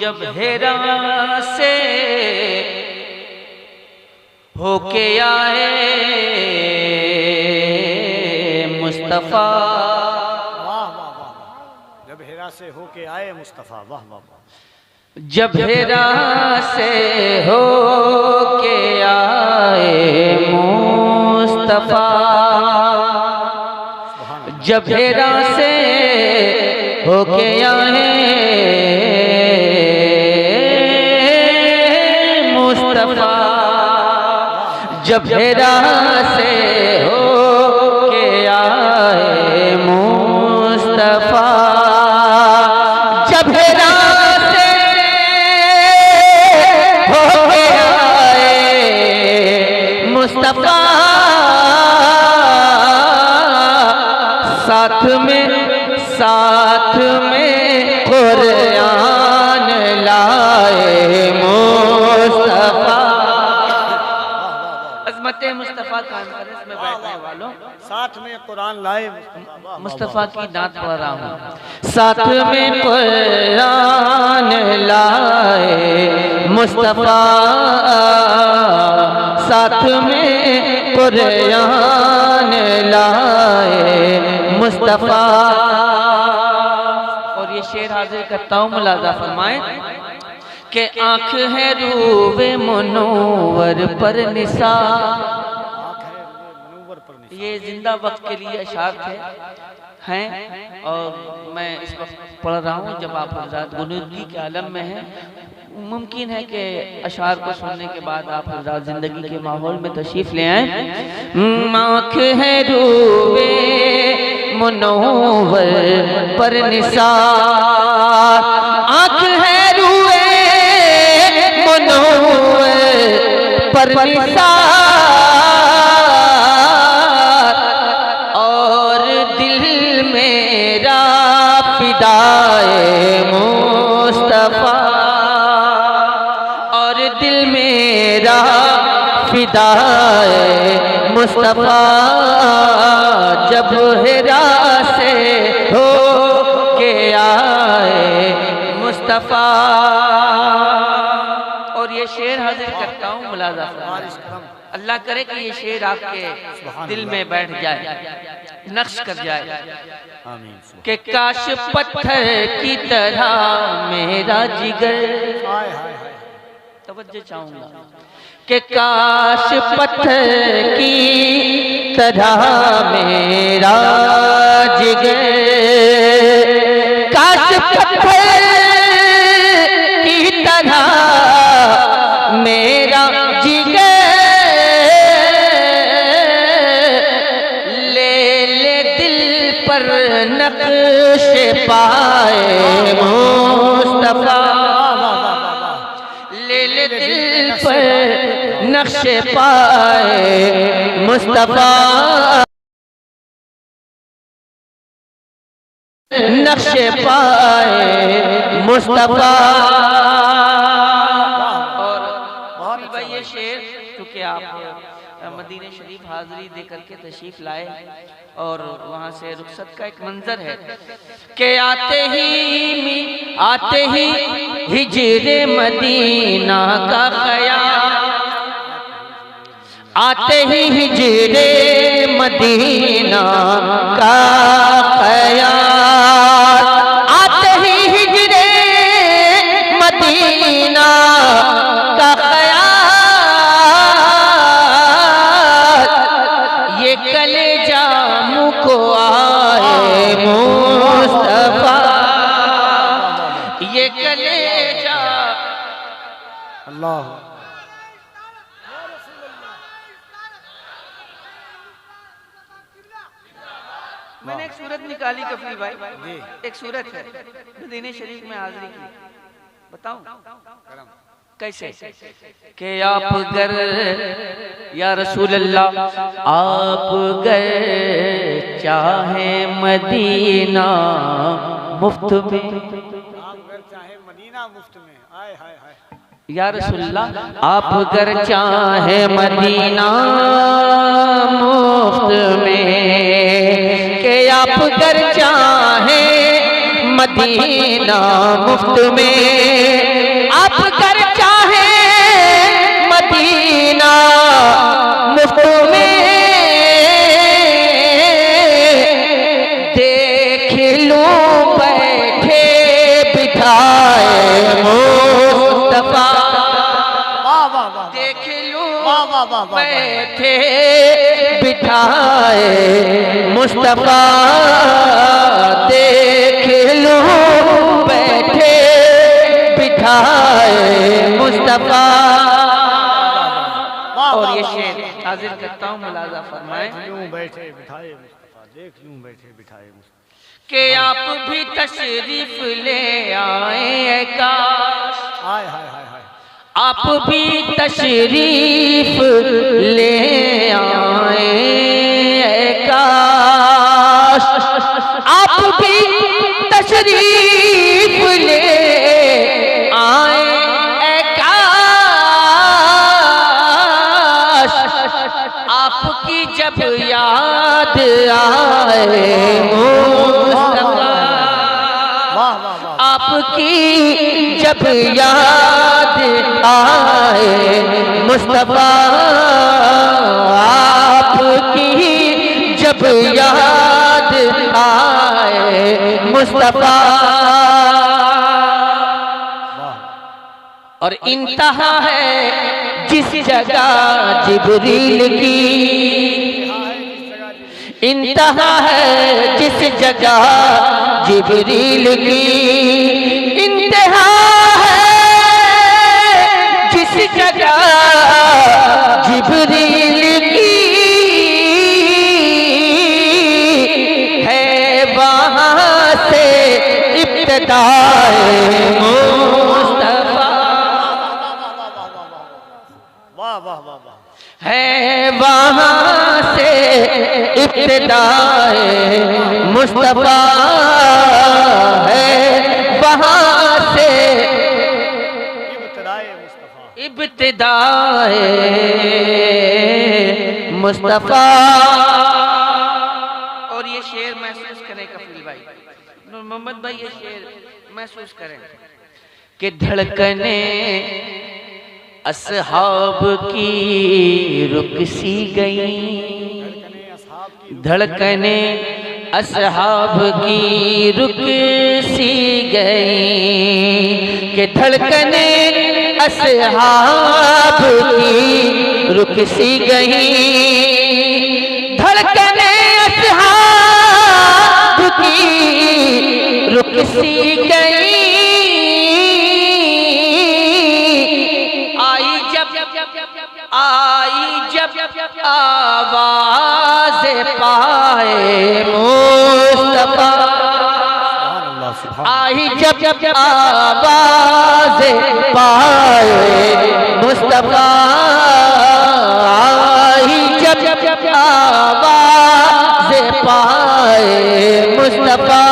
जब हेरा से होके आए मुस्तफ़ा। वाह वाह वाह, जब हेरा से होके आए मुस्तफ़ा, वाह वाह वाह। जब हेरा से होके आए मुस्तफ़ा, जब हेरा से होके आए मुस्तफ़ा, जब हेरा से होके आए मुस्तफ़ा, जब हेरा से होके आए मुस्तफ़ा, साथ में कुरान लाए मुस्तफ़ा। अज़मत मुस्तफ़ा का अंतरस में बैठने वालों, साथ में कुरान लाए मुस्तफ़ा की नात पढ़ रहा हूँ। साथ में कुरान लाए मुस्तफ़ा, साथ में कुरान लाए मुस्तफ़ा। और ये शेर हाजिर करता हूँ, मुलाज़ा फरमाएं कि आँख है रूवे मुनव्वर पर निसार। ये जिंदा वक्त के लिए अशार थे हैं, और मैं इस वक्त पढ़ रहा हूँ जब आप हज़रात गुनूदी के आलम में हैं। मुमकिन है कि अशार को सुनने के बाद आप हज़रात ज़िंदगी के माहौल में तशरीफ़ ले आएँ। आँख है रूवे मुनव्वर पर निसार, आँख है रूवे मुनव्वर पर निसार, और दिल मेरा फिदाए मुस्तफ़ा, और दिल मेरा फिदाए मुस्तफ़ा, जब हेरा से होके आए मुस्तफ़ा। और ये शेर हाजिर करता हूँ, मुलाज़ा अल्लाह करे कि ये शेर आपके दिल में बैठ जाए, नक्श कर जाए कि काश पत्थर की तरह मेरा जिगर, तवज्जो चाहूंगा कि काश पत्थर की तरह मेरा जिगर, काश पत्थर की तरह मेरा जिगर, ले ले दिल पर नक्श पाए मुस्तफ़ा, ले ले दिल पर नक्श पाए मुस्तफ़ा, नक्श पाए मुस्तफ़ा। और भाई ये शेर चूँकि आप मदीने शरीफ हाज़री दे करके तशरीफ लाए और वहाँ से रुखसत का एक मंजर है कि आते ही हिजरे मदीना का ख़याल, आते ही हिजरे मदीना का ख़याल, आते ही हिजरे मदीना का ख़याल, ये कलेजा मुझको आए मुस्तफ़ा, ये कलेजा। अल्लाह मैंने एक सूरत निकाली कफरी भाई, एक सूरत है मदीने शरीफ में हाज़री की, बताऊं कैसे कि आप गर या रसूल अल्लाह, आप गर चाहे मदीना मुफ्त में, आप अगर चाहे मदीना मुफ्त में, आए हाय हाय, या रसूलल्लाह आप अगर चाहे मदीना मुफ्त में, के आप अगर चाहे मदीना मुफ्त में, वाह बैठे बिठाए मुस्तफा देख लो, बैठे बिठाए मुस्तफा। और ये शेर हाजिर करता हूँ, मुलाजा फरमाए। यूं बैठे बिठाए मुस्तफा, देख यूं बैठे बिठाए मुस्तफा, कि आप भी तशरीफ ले आए काश, हाय हाय हाय हाय, आप भी तशरीफ ले आए काश, आप भी तशरीफ ले आए काश, आपकी जब याद आए मुस्तफा, आपकी जब याद आए मुस्तफा, आपकी जब याद आए मुस्तफा। और इंतहा है जिस जगह जिब्रील की, इंतहा है जिस जगह जिब्रील की, इंतहा है जिस जगह जिब्रील की, है वहाँ से इब्तिदाए मुस्तफा, वाह वाह वाह वाह, है वहाँ से इब्तिदाए मुस्तफा, है वहाँ से इब्तिदाए मुस्तफा। और ये शेर महसूस करें कफील भाई, नूर मोहम्मद भाई, ये शेर महसूस करें कि धड़कने असहाब की रुक सी गई, धड़कने असहाब की रुक सी गई, कि धड़कने असहाब की रुक सी गई, धड़कने असहाब की रुक सी गई, आई जब आवाज़ पाए मुस्तफा, आई जब आवाज़ पाए मुस्तफा, आई जब आवाज़ पाए मुस्तफा।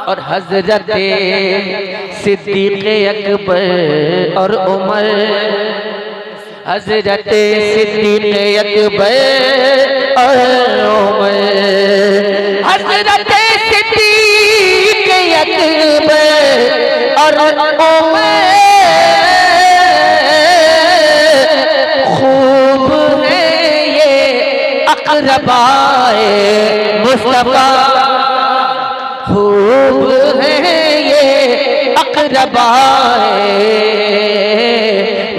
और हज़रत सिद्दीक़ अकबर और उमर, हज़रत सिद्दीक़ अकबर और उमर, हज़रत सिद्दीक़ अकबर और उमर, खूब है ये अक़रबाए मुस्तफा, खूब है ये अक़रबाए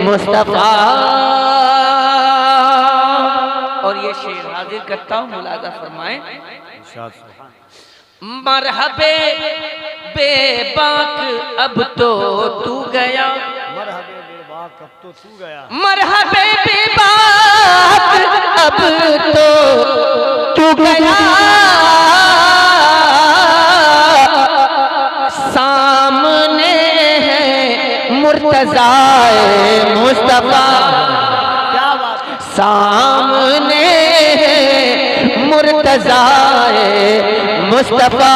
मुस्तफा। और ये शेर हाजिर करता हूँ, मुलाजा फरमाएं। मरहबे बेबाक अब तो तू गया, मरहबे बेबाक अब तो तू गया, मरहबे बेबाक अब तो तू गया, सामने है मुर्तज़ाए मुस्तफा, क्या बात, सामने है मुर्तज़ाए मुस्तफा,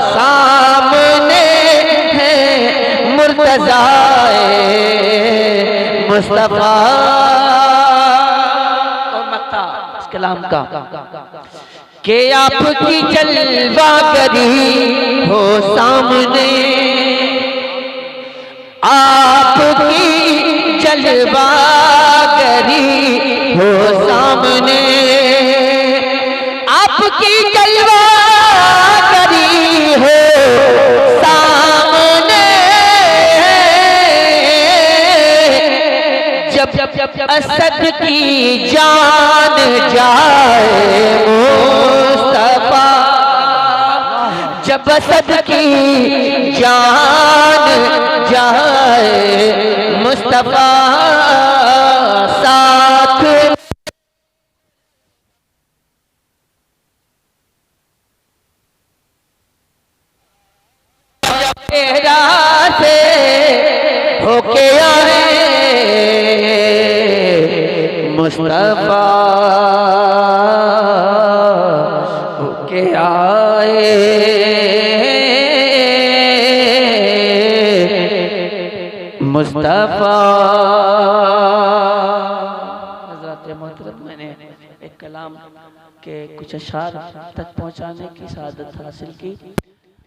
सामने है मुर्तज़ाए मुस्तफा। और मक्ता इस कलाम का कि आपकी जलवागरी हो सामने, आपकी जलवागरी हो सामने, आपकी जलवागरी हो सामने, की जान जाए मुस्तफा, जब असद की जान जाए मुस्तफा, साथ तेरा से होके आए मुस्तफा, होके आए मुस्तफा। हज़रत मोहतरम, मैंने एक कलाम के कुछ अशार तक पहुंचाने की सआदत हासिल की।